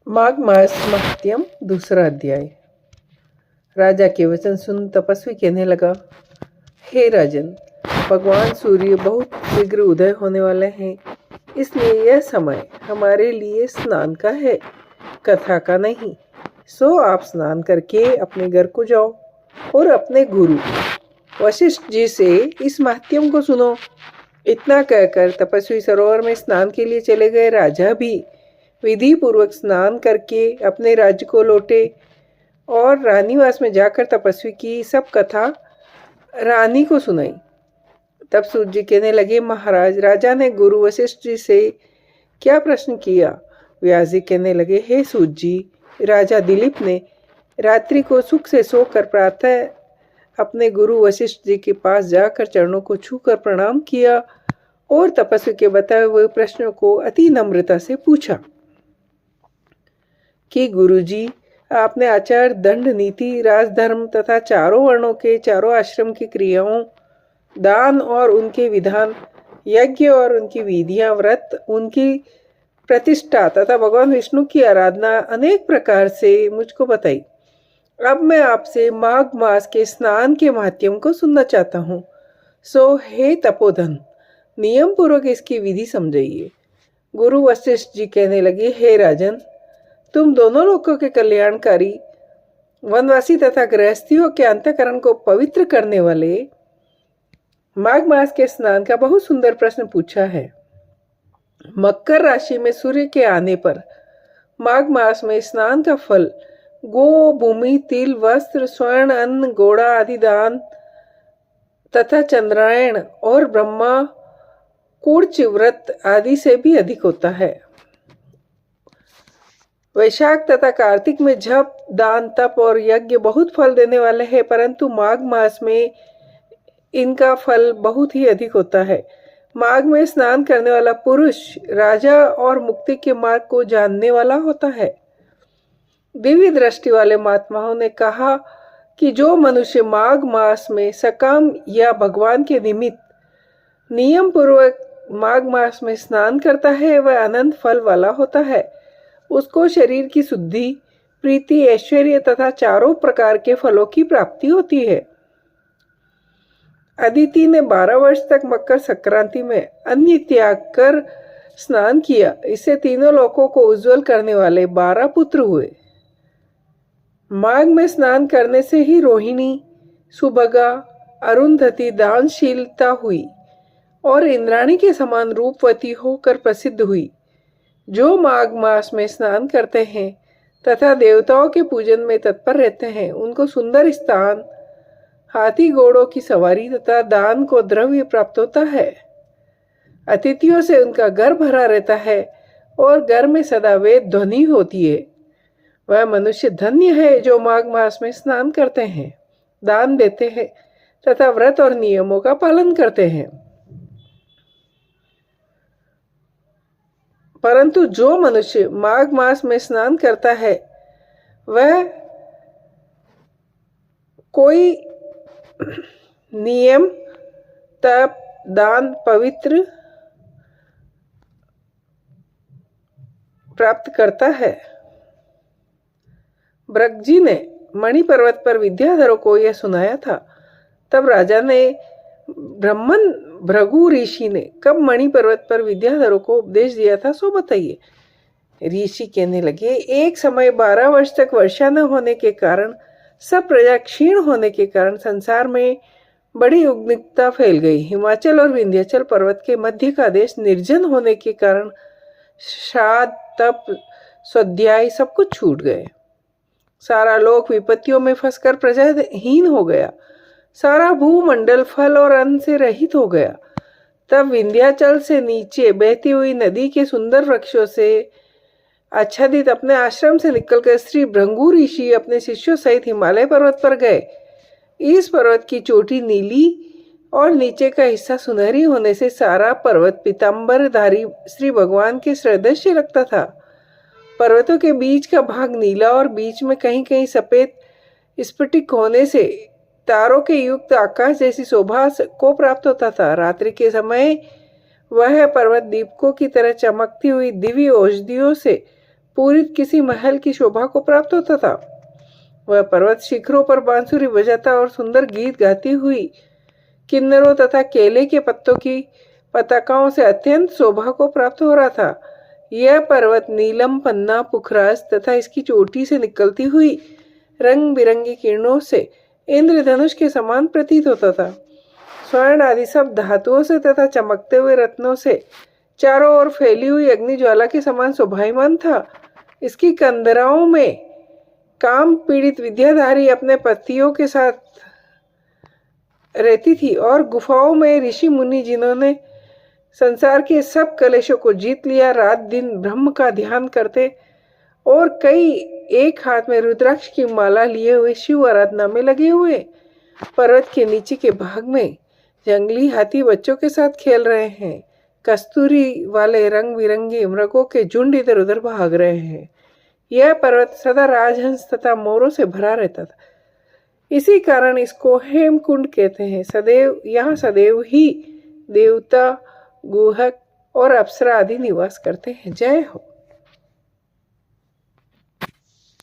माघ मास महत्यम दूसरा अध्याय। राजा के वचन सुन तपस्वी कहने लगा, हे राजन, भगवान सूर्य बहुत शीघ्र उदय होने वाले हैं, इसलिए यह समय हमारे लिए स्नान का है, कथा का नहीं। सो आप स्नान करके अपने घर को जाओ और अपने गुरु वशिष्ठ जी से इस महत्यम को सुनो। इतना कहकर तपस्वी सरोवर में स्नान के लिए चले गए। राजा भी विधि पूर्वक स्नान करके अपने राज्य को लौटे और रानीवास में जाकर तपस्वी की सब कथा रानी को सुनाई। तब सूत जी कहने लगे, महाराज, राजा ने गुरु वशिष्ठ जी से क्या प्रश्न किया? व्यास जी कहने लगे, हे सूत जी, राजा दिलीप ने रात्रि को सुख से सोकर प्रातः अपने गुरु वशिष्ठ जी के पास जाकर चरणों को छूकर प्रणाम किया और तपस्वी के बताए हुए प्रश्नों को अति नम्रता से पूछा कि गुरुजी, आपने आचार, दंड, नीति, राजधर्म तथा चारों वर्णों के चारों आश्रम की क्रियाओं, दान और उनके विधान, यज्ञ और उनकी विधियां, व्रत, उनकी प्रतिष्ठा तथा भगवान विष्णु की आराधना अनेक प्रकार से मुझको बताई। अब मैं आपसे माघ मास के स्नान के माध्यम को सुनना चाहता हूँ। सो हे तपोधन, नियम पूर्वक इसकी विधि समझाइए। गुरु वशिष्ठ जी कहने लगे, हे राजन, तुम दोनों लोगों के कल्याणकारी, वनवासी तथा गृहस्थियों के अंतःकरण को पवित्र करने वाले माघ मास के स्नान का बहुत सुंदर प्रश्न पूछा है। मकर राशि में सूर्य के आने पर माघ मास में स्नान का फल गो, भूमि, तिल, वस्त्र, स्वर्ण, अन्न, घोड़ा आदि दान तथा चंद्रायण और ब्रह्मा कूर्च व्रत आदि से भी अधिक होता है। वैशाख तथा कार्तिक में जप, दान, तप और यज्ञ बहुत फल देने वाले हैं, परंतु माघ मास में इनका फल बहुत ही अधिक होता है। माघ में स्नान करने वाला पुरुष राजा और मुक्ति के मार्ग को जानने वाला होता है। दिव्य दृष्टि वाले महात्माओं ने कहा कि जो मनुष्य माघ मास में सकाम या भगवान के निमित्त नियम पूर्वक माघ मास में स्नान करता है, वह अनंत फल वाला होता है। उसको शरीर की शुद्धि, प्रीति, ऐश्वर्य तथा चारों प्रकार के फलों की प्राप्ति होती है। अदिति ने 12 वर्ष तक मकर संक्रांति में अन्न त्याग कर स्नान किया। इससे तीनों लोकों को उज्जवल करने वाले 12 पुत्र हुए। माघ में स्नान करने से ही रोहिणी, सुभगा, अरुंधति दानशीलता हुई और इंद्राणी के समान रूपवती होकर प्रसिद्ध हुई। जो माघ मास में स्नान करते हैं तथा देवताओं के पूजन में तत्पर रहते हैं, उनको सुंदर स्थान, हाथी घोड़ों की सवारी तथा दान को द्रव्य प्राप्त होता है। अतिथियों से उनका घर भरा रहता है और घर में सदा वेद ध्वनि होती है। वह मनुष्य धन्य है जो माघ मास में स्नान करते हैं, दान देते हैं तथा व्रत और नियमों का पालन करते हैं। परंतु जो मनुष्य माघ मास में स्नान करता है, वह कोई नियम, तप, दान, पवित्र प्राप्त करता है। भृगु ने मणि पर्वत पर विद्याधरों को यह सुनाया था। तब राजा ने ब्राह्मण भृगु ऋषि ने कब मणि पर्वत पर विद्याधरों को उपदेश दिया था, सो बताइए। ऋषि कहने लगे, एक समय 12 वर्ष तक वर्षा न होने के कारण, सब प्रजा क्षीण होने के कारण संसार में बड़ी उग्रता फैल गई। हिमाचल और विंध्याचल पर्वत के मध्य का देश निर्जन होने के कारण श्राद्ध, तप, स्वाध्याय सब कुछ छूट गए। सारा लोक विपत्तियों में फंसकर प्रजाहीन हो गया। सारा भूमंडल फल और अन्न से रहित हो गया। तब विंध्याचल से नीचे बहती हुई नदी के सुंदर वृक्षों से आच्छादित अपने आश्रम से निकलकर श्री भृगु ऋषि अपने शिष्यों सहित हिमालय पर्वत पर गए। इस पर्वत की चोटी नीली और नीचे का हिस्सा सुनहरी होने से सारा पर्वत पीतांबरधारी श्री भगवान के सदृश्य लगता था। पर्वतों के बीच का भाग नीला और बीच में कहीं कहीं सफेद स्फटिक होने से तारों के युक्त आकाश जैसी शोभा को प्राप्त होता था। रात्रि के समय वह पर्वत दीपकों की तरह चमकती हुई दिव्य औषधियों से पूरित किसी महल की शोभा को प्राप्त होता था। वह पर्वत शिखरों पर बांसुरी बजाता और सुंदर गीत गाती हुई किन्नरों तथा केले के पत्तों की पताकाओं से अत्यंत शोभा को प्राप्त हो रहा था। यह पर्वत नीलम, पन्ना, पुखराज तथा इसकी चोटी से निकलती हुई रंग बिरंगी किरणों से इंद्रधनुष के समान प्रतीत होता था। स्वर्ण आदि सब धातुओं से तथा चमकते हुए रत्नों से चारों ओर फैली हुई अग्निज्वाला के समान शोभायमान था। इसकी कंदराओं में काम पीड़ित विद्याधारी अपने पतियों के साथ रहती थी और गुफाओं में ऋषि मुनि जिन्होंने संसार के सब कलेशों को जीत लिया, रात दिन ब्रह्म का ध्यान करते और कई एक हाथ में रुद्राक्ष की माला लिए हुए शिव आराधना में लगे हुए। पर्वत के नीचे के भाग में जंगली हाथी बच्चों के साथ खेल रहे हैं। कस्तूरी वाले रंग बिरंगे मृगों के झुंड इधर उधर भाग रहे हैं। यह पर्वत सदा राजहंस तथा मोरों से भरा रहता था। इसी कारण इसको हेमकुंड कहते हैं। यहाँ सदैव ही देवता, गुहक और अप्सरा आदि निवास करते हैं। जय हो।